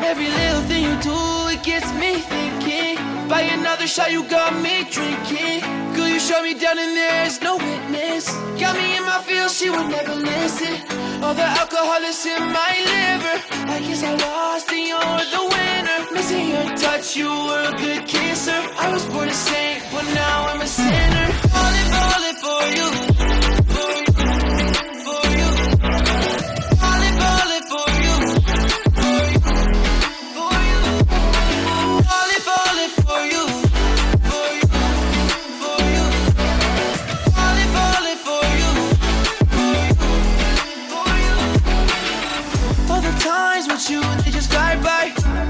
Every little thing you do, it gets me thinking. By another shot, you got me drinking. Girl, you shut me down and there's no witness. Got me in my feels, she would never listen. All the alcohol is in my liver. I guess I lost and you're the winner. Missing your touch, you were a good kisser. I was born a saint, but now I'm a sinner. Falling for you. For you. For you. Falling for you. For you. For you. Falling for you. For you. For you. Falling for you. For you. All the times with you, they just fly by.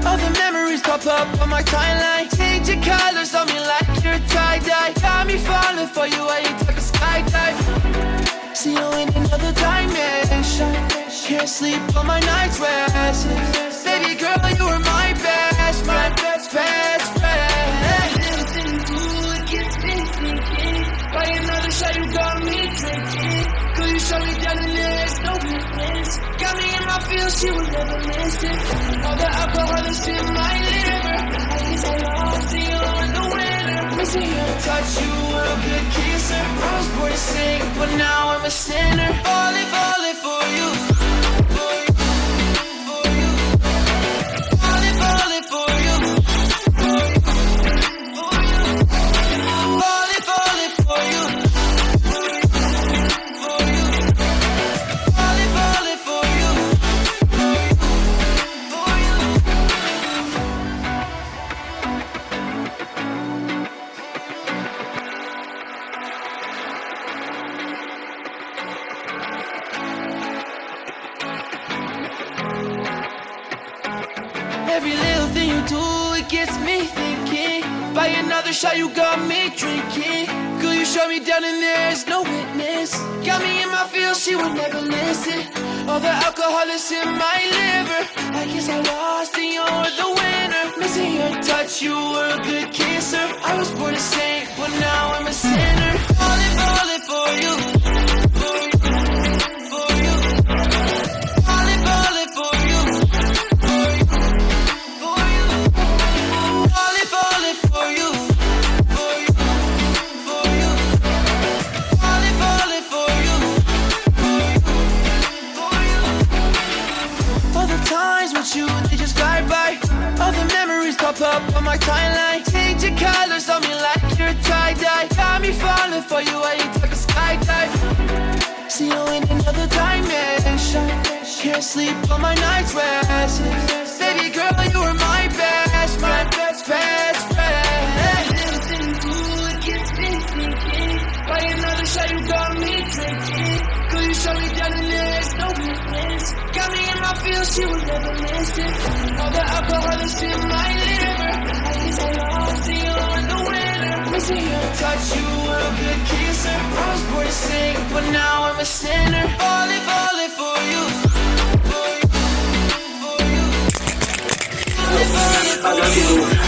All the memories pop up on my timeline. Change your colors on me like you're tie-dye. Got me falling for you, I ain't talking skydive. See you in another dimension. Can't sleep on my night's rest. Baby girl, you were my best friend. Best friend. Everything you do, it gets me thinking. By another shot, you got me drinking. Girl, you shut me down and there's no witness. Got me in my feels, she would never listen. All the alcohol is in my liver. I guess I lost and you're the winner. Missing your touch, you were a good kisser. I was born to sing, but now I'm a sinner. Falling for you. For you. For you. Falling for you. For you. For you. Falling for you. For you. For you. Falling for you. For you. Every little thing you do, it gets me thinking. By another shot, you got me drinking. Girl, you shut me down and there's no witness. Got me in my feels, she would never listen. All the alcohol is in my liver. I guess I lost and you're the winner. Missing your touch, you were a good kisser. I was born a saint, but now I'm a sinner. Falling for you. For you. For you. Falling for you. For you. For you. Falling for you. For you. For you. Falling for you. For you. For you. All the times with you, they just fly by. All the memories pop up on my timeline. Change your colors on me like you're tie-dye. Got me falling for you, I ain't talking skydive. See you in another dimension. Can't sleep on my night's rest. Baby girl, you were my best friend. Best friend. Everything you do, it gets me thinking. By another shot, you got me drinking. Girl, you shut me down and there's no witness. Got me in my feels, she would never listen. All the alcohol is in my liver. I guess I lost and you're the winner. Missing your touch, you were a good kisser. I was born to sing, but now I'm a sinner. Falling for you. For you. For you. Falling for you.